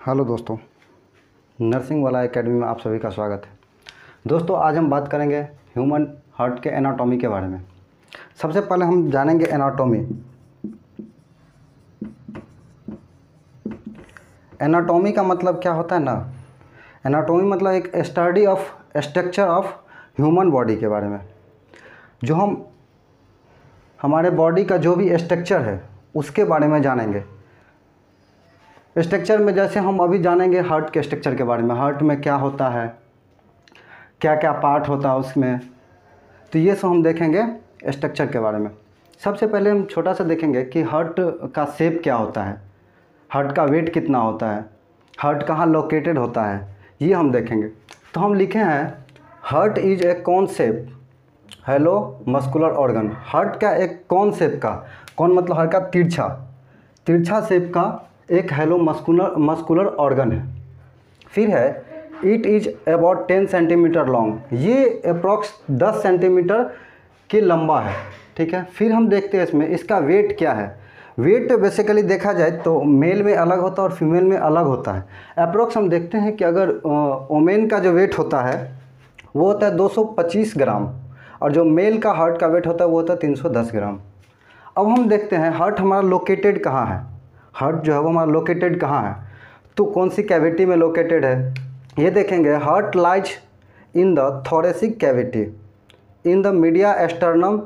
Hello दोस्तों, nursing वाला academy में आप सभी का स्वागत है। दोस्तों, आज हम बात करेंगे ह्यूमन हार्ट के एनाटॉमी के बारे में। सबसे पहले हम जानेंगे एनाटॉमी। एनाटॉमी का मतलब क्या होता है ना, एनाटॉमी मतलब एक study of structure of human body के बारे में। जो हम हमारे बॉडी का जो भी स्ट्रक्चर है उसके बारे में जानेंगे। स्ट्रक्चर में जैसे हम अभी जानेंगे हार्ट के स्ट्रक्चर के बारे में, हार्ट में क्या होता है, क्या क्या पार्ट होता है उसमें, तो ये सब हम देखेंगे स्ट्रक्चर के बारे में। सबसे पहले हम छोटा सा देखेंगे कि हार्ट का शेप क्या होता है, हार्ट का वेट कितना होता है, हार्ट कहाँ लोकेटेड होता है, ये हम देखेंगे। तो हम लिखे हैं हार्ट इज ए कौन shape hello muscular organ. Heart का एक कौन शेप का, कौन मतलब हार्ट का तिरछा शेप का एक हेलो मस्कुलर ऑर्गन है। फिर है it is about 10 centimetre long, ये अप्रॉक्स 10 सेंटीमीटर की लंबा है, ठीक है। फिर हम देखते हैं इसमें इसका वेट क्या है। वेट बेसिकली देखा जाए तो मेल में अलग होता है और फीमेल में अलग होता है। अप्रॉक्स हम देखते हैं कि अगर वोमेन का जो वेट होता है वो होता है 225 ग्राम और जो मेल का हार्ट का वेट होता है वो होता है 310 ग्राम। अब हम देखते हैं हार्ट हमारा लोकेटेड कहाँ है, हार्ट जो है वो हमारा लोकेटेड कहाँ है, तो कौन सी कैविटी में लोकेटेड है ये देखेंगे। Heart lies in the thoracic cavity in the media sternum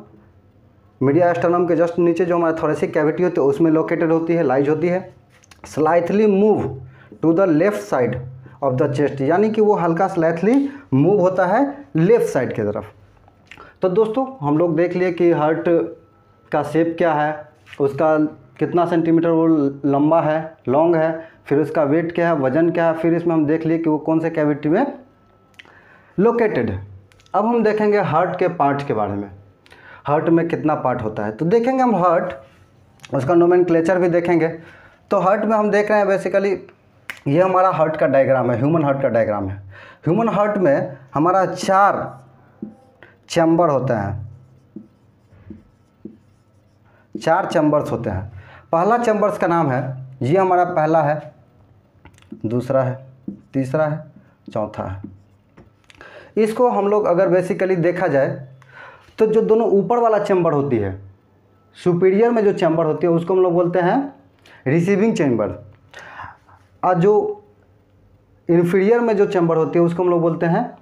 के जस्ट नीचे जो हमारा थोरेसिक कैविटी होती है उसमें लोकेटेड होती है, लाइज होती है। Slightly move to the left side of the chest, यानी कि वो हल्का स्लाइटली मूव होता है लेफ्ट साइड की तरफ। तो दोस्तों हम लोग देख लिए कि हार्ट का शेप क्या है, उसका कितना सेंटीमीटर वो लंबा है, लॉन्ग है, फिर उसका वेट क्या है, वजन क्या है, फिर इसमें हम देख लिए कि वो कौन से कैविटी में लोकेटेड है। अब हम देखेंगे हार्ट के पार्ट के बारे में, हार्ट में कितना पार्ट होता है। तो देखेंगे हम हार्ट, उसका नोमेनक्लेचर भी देखेंगे। तो हार्ट में हम देख रहे हैं बेसिकली ये हमारा हार्ट का डायग्राम है, ह्यूमन हार्ट का डायग्राम है। ह्यूमन हार्ट में हमारा 4 चैम्बर होते हैं, 4 चैम्बर्स होते हैं। पहला चैम्बर्स का नाम है, ये हमारा पहला है, दूसरा है, तीसरा है, चौथा है। इसको हम लोग अगर बेसिकली देखा जाए तो जो दोनों ऊपर वाला चैम्बर होती है, सुपीरियर में जो चैम्बर होती है उसको हम लोग बोलते हैं रिसीविंग चैम्बर, और जो इन्फीरियर में जो चैम्बर होती है उसको हम लोग बोलते हैं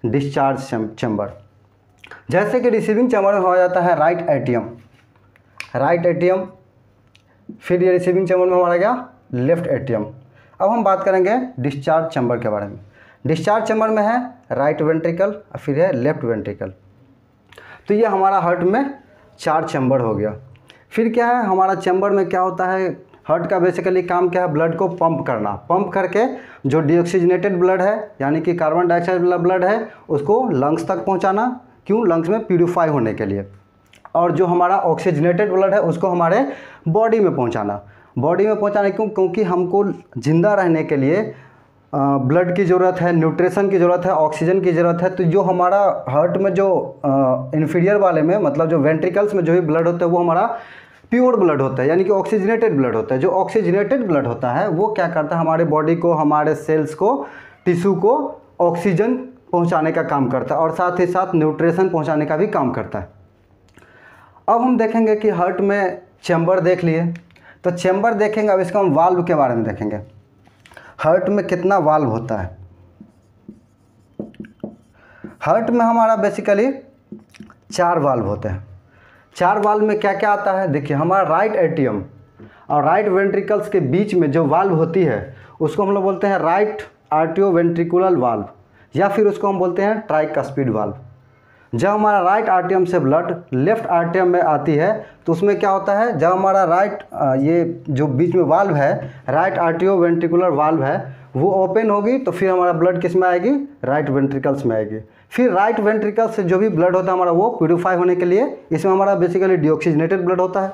डिस्चार्ज चैम्बर। जैसे कि रिसीविंग चैम्बर में हो जाता है राइट एट्रियम, फिर ये रिसीविंग चैम्बर में हमारा गया लेफ्ट एट्रियम। अब हम बात करेंगे डिस्चार्ज चैम्बर के बारे में। डिस्चार्ज चैम्बर में है राइट वेंट्रिकल और फिर है लेफ्ट वेंट्रिकल। तो ये हमारा हार्ट में 4 चैम्बर हो गया। फिर क्या है हमारा चैम्बर में क्या होता है, हार्ट का बेसिकली काम क्या है, ब्लड को पंप करना, पंप करके जो डीऑक्सीजनेटेड ब्लड है यानी कि कार्बन डाइऑक्साइड वाला ब्लड है उसको लंग्स तक पहुँचाना, क्यों, लंग्स में प्यूरिफाई होने के लिए। और जो हमारा ऑक्सीजनेटेड ब्लड है उसको हमारे बॉडी में पहुंचाना, क्यों, क्योंकि हमको ज़िंदा रहने के लिए ब्लड की ज़रूरत है, न्यूट्रिशन की ज़रूरत है, ऑक्सीजन की ज़रूरत है। तो जो हमारा हार्ट में जो इन्फीरियर वाले में मतलब जो वेंट्रिकल्स में जो भी ब्लड होता है वो हमारा प्योर ब्लड होता है, यानी कि ऑक्सीजनेटेड ब्लड होता है। जो ऑक्सीजनेटेड ब्लड होता है वो क्या करता है, हमारे बॉडी को, हमारे सेल्स को, टिश्यू को ऑक्सीजन पहुँचाने का काम करता है और साथ ही साथ न्यूट्रिशन पहुँचाने का भी काम करता है। अब हम देखेंगे कि हार्ट में चैम्बर देख लिए, तो चैम्बर देखेंगे। अब इसका हम वाल्व के बारे में देखेंगे, हार्ट में कितना वाल्व होता है। हार्ट में हमारा बेसिकली 4 वाल्व होते हैं। 4 वाल्व में क्या क्या आता है, देखिए हमारा राइट एट्रियम और राइट वेंट्रिकल्स के बीच में जो वाल्व होती है उसको हम लोग बोलते हैं राइट आर्टियोवेंट्रिकुलर वाल्व, या फिर उसको हम बोलते हैं ट्राइकस्पिड वाल्व। जब हमारा राइट आर्टियम से ब्लड लेफ्ट आर्टियम में आती है तो उसमें क्या होता है, जब हमारा ये जो बीच में वाल्व है राइट आर्टियोवेंट्रिकुलर वाल्व है वो ओपन होगी तो फिर हमारा ब्लड किस में आएगी, राइट वेंट्रिकल्स में आएगी। फिर राइट वेंट्रिकल्स से जो भी ब्लड होता है हमारा वो प्यूरिफाई होने के लिए, इसमें हमारा बेसिकली डीऑक्सीजनेटेड ब्लड होता है,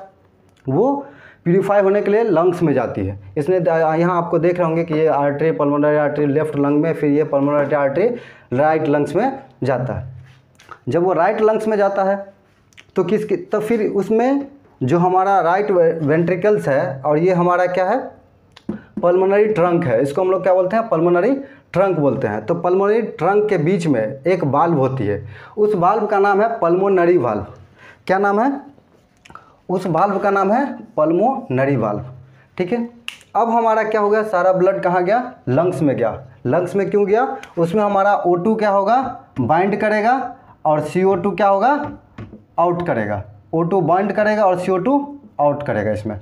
वो प्यूरिफाई होने के लिए लंग्स में जाती है। इसमें यहाँ आपको देख रहे होंगे कि ये artery, pulmonary artery left lung में, फिर ये पल्मोनरी आर्टरी राइट लंग्स में जाता है। जब वो राइट लंग्स में जाता है तो फिर उसमें जो हमारा राइट वेंट्रिकल्स है और ये हमारा क्या है पल्मोनरी ट्रंक है, इसको हम लोग क्या बोलते हैं, पल्मोनरी ट्रंक बोलते हैं। तो पल्मोनरी ट्रंक के बीच में एक वाल्व होती है, उस वाल्व का नाम है पल्मोनरी वाल्व। क्या नाम है? उस वाल्व का नाम है पल्मोनरी वाल्व। ठीक है, अब हमारा क्या हो गया, सारा ब्लड कहाँ गया, लंग्स में गया। लंग्स में क्यों गया? उसमें हमारा O2 क्या होगा, बाइंड करेगा, और CO2 क्या होगा, आउट करेगा। O2 बाइंड करेगा और CO2 आउट करेगा इसमें।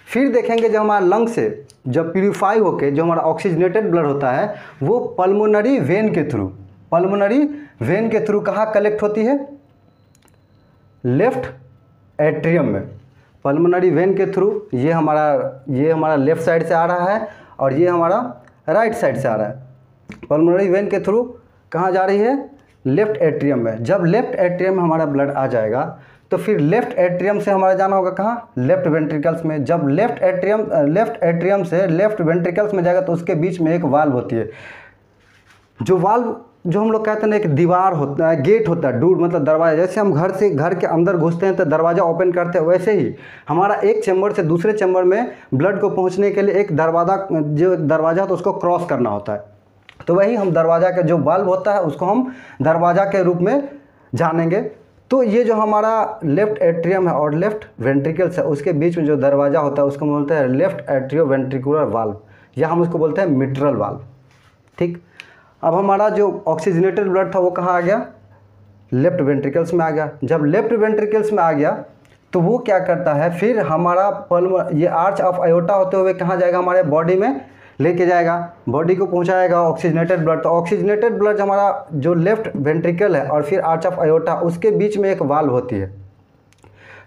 फिर देखेंगे जब हमारा लंग से जब प्यूरिफाई होके जो हमारा ऑक्सीजनेटेड ब्लड होता है वो पल्मोनरी वेन के थ्रू, पल्मोनरी वेन के थ्रू कहाँ कलेक्ट होती है, लेफ्ट एट्रियम में। पल्मोनरी वेन के थ्रू ये हमारा लेफ्ट साइड से आ रहा है और ये हमारा राइट साइड से आ रहा है। पल्मोनरी वेन के थ्रू कहाँ जा रही है, लेफ्ट एट्रियम में। जब लेफ्ट एट्रियम में हमारा ब्लड आ जाएगा तो फिर लेफ्ट एट्रियम से हमारा जाना होगा कहाँ, लेफ्ट वेंट्रिकल्स में। जब लेफ्ट एट्रियम से लेफ्ट वेंट्रिकल्स में जाएगा तो उसके बीच में एक वाल्व होती है, जो वाल्व जो हम लोग कहते हैं ना, एक दीवार होता है, गेट होता है, डोर मतलब दरवाजा। जैसे हम घर के अंदर घुसते हैं तो दरवाज़ा ओपन करते हैं, वैसे ही हमारा एक चैम्बर से दूसरे चैम्बर में ब्लड को पहुंचने के लिए एक दरवाज़ा तो उसको क्रॉस करना होता है। तो वही हम दरवाज़ा का जो वाल्व होता है उसको हम दरवाज़ा के रूप में जानेंगे। तो ये जो हमारा लेफ्ट एट्रियम है और लेफ्ट वेंट्रिकल्स है उसके बीच में जो दरवाज़ा होता है उसको बोलते हैं लेफ्ट एट्रियो वेंट्रिकुलर वाल्व, या हम उसको बोलते हैं मिट्रल वाल्व। ठीक, अब हमारा जो ऑक्सीजनेटेड ब्लड था वो कहाँ आ गया, लेफ्ट वेंट्रिकल्स में आ गया। जब लेफ्ट वेंट्रिकल्स में आ गया तो वो क्या करता है, फिर हमारा ये आर्च ऑफ आयोटा होते हुए कहाँ जाएगा, हमारे बॉडी में लेके जाएगा, बॉडी को पहुंचाएगा ऑक्सीजनेटेड ब्लड। तो ऑक्सीजनेटेड ब्लड हमारा जो लेफ्ट वेंट्रिकल है और फिर आर्च ऑफ आयोटा उसके बीच में एक वाल्व होती है,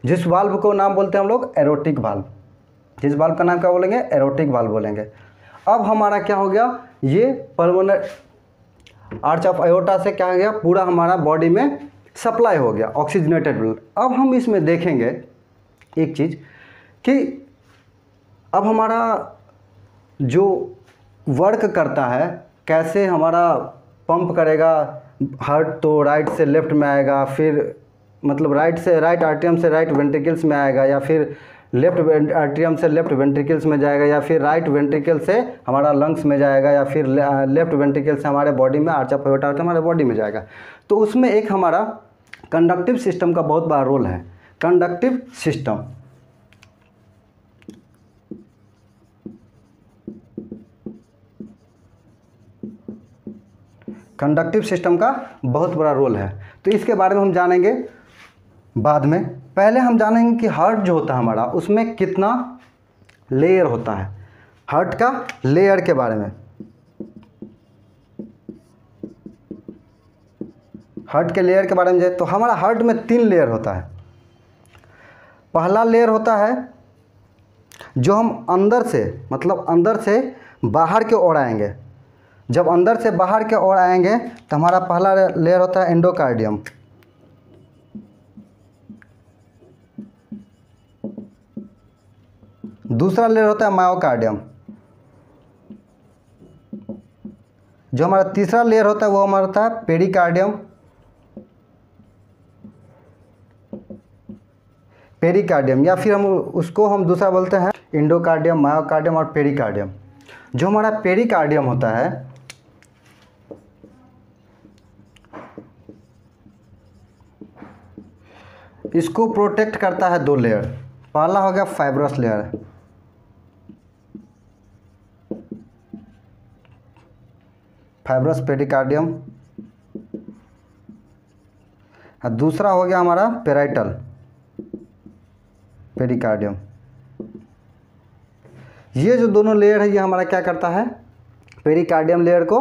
जिस वाल्व को नाम बोलते हैं हम लोग एरोटिक वाल्व। जिस वाल्व का नाम क्या बोलेंगे, एरोटिक वाल्व बोलेंगे। अब हमारा क्या हो गया, ये पल्मोनरी आर्च ऑफ आयोटा से क्या हो गया, पूरा हमारा बॉडी में सप्लाई हो गया ऑक्सीजनेटेड ब्लड। अब हम इसमें देखेंगे एक चीज़ कि अब हमारा जो वर्क करता है, कैसे हमारा पंप करेगा, हार्ट तो राइट से लेफ्ट में आएगा, फिर मतलब राइट आर्टियम से राइट वेंट्रिकल्स में आएगा, या फिर लेफ्ट आर्टियम से लेफ्ट वेंट्रिकल्स में जाएगा, या फिर राइट वेंट्रिकल से हमारा लंग्स में जाएगा, या फिर लेफ्ट वेंट्रिकल से हमारे बॉडी में आर्च ऑफ आयोटा हमारे बॉडी में जाएगा। तो उसमें एक हमारा कंडक्टिव सिस्टम का बहुत बड़ा रोल है। कंडक्टिव सिस्टम, कंडक्टिव सिस्टम का बहुत बड़ा रोल है। तो इसके बारे में हम जानेंगे बाद में। पहले हम जानेंगे कि हार्ट जो होता है हमारा उसमें कितना लेयर होता है, हार्ट का लेयर के बारे में। हार्ट के लेयर के बारे में जाए तो हमारा हार्ट में 3 लेयर होता है। पहला लेयर होता है जो हम अंदर से मतलब अंदर से बाहर की ओर आएंगे। जब अंदर से बाहर के ओर आएंगे तो हमारा पहला लेयर होता है एंडोकार्डियम। दूसरा लेयर होता है मायोकार्डियम। जो हमारा तीसरा लेयर होता है वो हमारा होता है पेरिकार्डियम। पेरिकार्डियम या फिर हम दूसरा बोलते हैं इंडोकार्डियम, मायोकार्डियम और पेरिकार्डियम। जो हमारा पेरिकार्डियम होता है इसको प्रोटेक्ट करता है 2 लेयर। पहला हो गया फाइब्रस लेयर, फाइब्रस पेरिकार्डियम, और दूसरा हो गया हमारा पेराइटल पेरिकार्डियम। ये जो दोनों लेयर है ये हमारा क्या करता है, पेरिकार्डियम लेयर को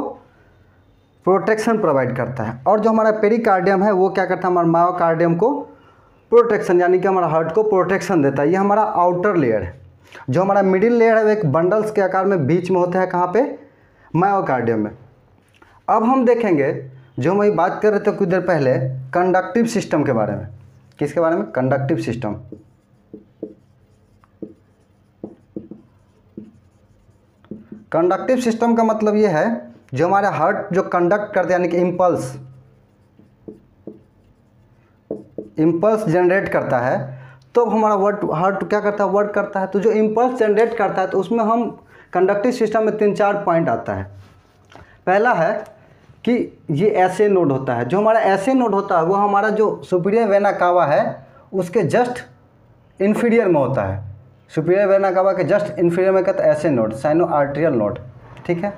प्रोटेक्शन प्रोवाइड करता है। और जो हमारा पेरिकार्डियम है वो क्या करता है, हमारा मायोकार्डियम को प्रोटेक्शन यानी कि हमारा हार्ट को प्रोटेक्शन देता है। ये हमारा आउटर लेयर है। जो हमारा मिडिल लेयर है वो एक बंडल्स के आकार में बीच में होता है, कहाँ पे, मायोकार्डियम में। अब हम देखेंगे जो हम बात कर रहे थे कुछ देर पहले कंडक्टिव सिस्टम के बारे में। किसके बारे में, कंडक्टिव सिस्टम। कंडक्टिव सिस्टम का मतलब ये है जो हमारे हार्ट जो कंडक्ट करते हैं यानी कि इम्पल्स जनरेट करता है, तो हमारा हार्ट क्या करता है, वर्क करता है। तो जो इम्पल्स जनरेट करता है तो उसमें हम कंडक्टिव सिस्टम में 3-4 पॉइंट आता है। पहला है कि ये ऐसे नोड होता है, जो हमारा ऐसे नोड होता है वो हमारा जो सुपीरियर वेना कावा है उसके जस्ट इन्फीरियर में होता है। सुपीरियर वेना कावा के जस्ट इन्फीरियर में कहते हैं ऐसे नोड, साइनो आर्टेरियल नोड, ठीक है।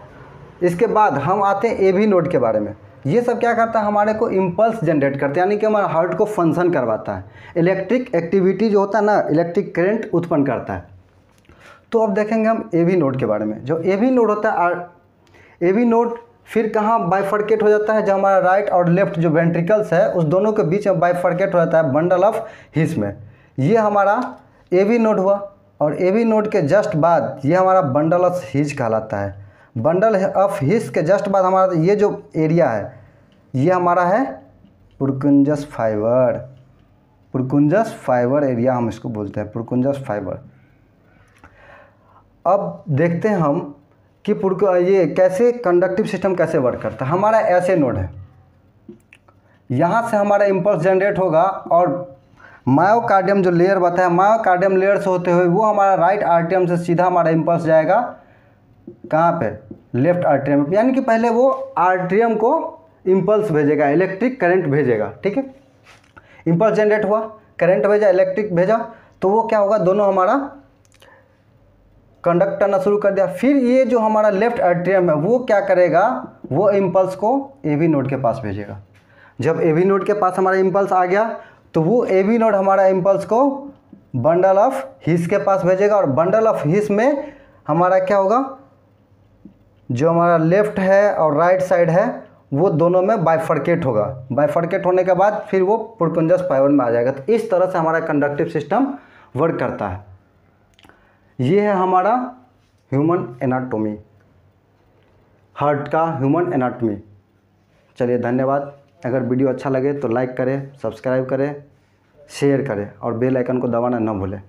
इसके बाद हम आते हैं एवी नोड के बारे में। ये सब क्या करता है, हमारे को इम्पल्स जनरेट करते हैं, यानी कि हमारा हार्ट को फंक्शन करवाता है। इलेक्ट्रिक एक्टिविटी जो होता है ना, इलेक्ट्रिक करंट उत्पन्न करता है। तो अब देखेंगे हम एवी नोड के बारे में। जो एवी नोड होता है, एवी नोड फिर कहाँ बाइफर्केट हो जाता है, जब हमारा राइट और लेफ्ट जो वेंट्रिकल्स है उस दोनों के बीच में बाइफर्केट हो जाता है बंडल ऑफ हिस में। ये हमारा एवी नोड हुआ। और एवी नोड के जस्ट बाद ये हमारा बंडल ऑफ हिस कहलाता है। बंडल ऑफ हिस के जस्ट बाद हमारा ये जो एरिया है ये हमारा है पुरकुंजस फाइबर। पुरकुंजस फाइबर एरिया हम इसको बोलते हैं, पुरकुंजस फाइबर। अब देखते हैं हम कि ये कैसे कंडक्टिव सिस्टम कैसे वर्क करता है। हमारा ऐसे नोड है, यहाँ से हमारा इम्पल्स जनरेट होगा और मायोकार्डियम जो लेयर बताया, मायोकार्डियम लेयर से होते हुए वो हमारा राइट आर्टरियम से सीधा हमारा इम्पल्स जाएगा कहाँ पे, लेफ्ट आर्टरियम। यानी कि पहले वो आर्टरियम को इम्पल्स भेजेगा, इलेक्ट्रिक करंट भेजेगा, ठीक है। इम्पल्स जनरेट हुआ, करंट भेजा, इलेक्ट्रिक भेजा, तो वो क्या होगा, दोनों हमारा कंडक्ट करना शुरू कर दिया। फिर ये जो हमारा लेफ्ट आर्टरियम है वो क्या करेगा, वो इम्पल्स को एवी नोड के पास भेजेगा। जब एवी नोड के पास हमारा इम्पल्स आ गया तो वो एवी नोड हमारा इम्पल्स को बंडल ऑफ हिस के पास भेजेगा। और बंडल ऑफ हिस में हमारा क्या होगा, जो हमारा लेफ्ट है और राइट साइड है वो दोनों में बाइफर्केट होगा। बाइफर्केट होने के बाद फिर वो पुरकुंजस फाइबर में आ जाएगा। तो इस तरह से हमारा कंडक्टिव सिस्टम वर्क करता है। ये है हमारा ह्यूमन एनाटॉमी, हार्ट का ह्यूमन एनाटॉमी। चलिए धन्यवाद। अगर वीडियो अच्छा लगे तो लाइक करें, सब्सक्राइब करें, शेयर करें और बेल आइकन को दबाना न भूलें।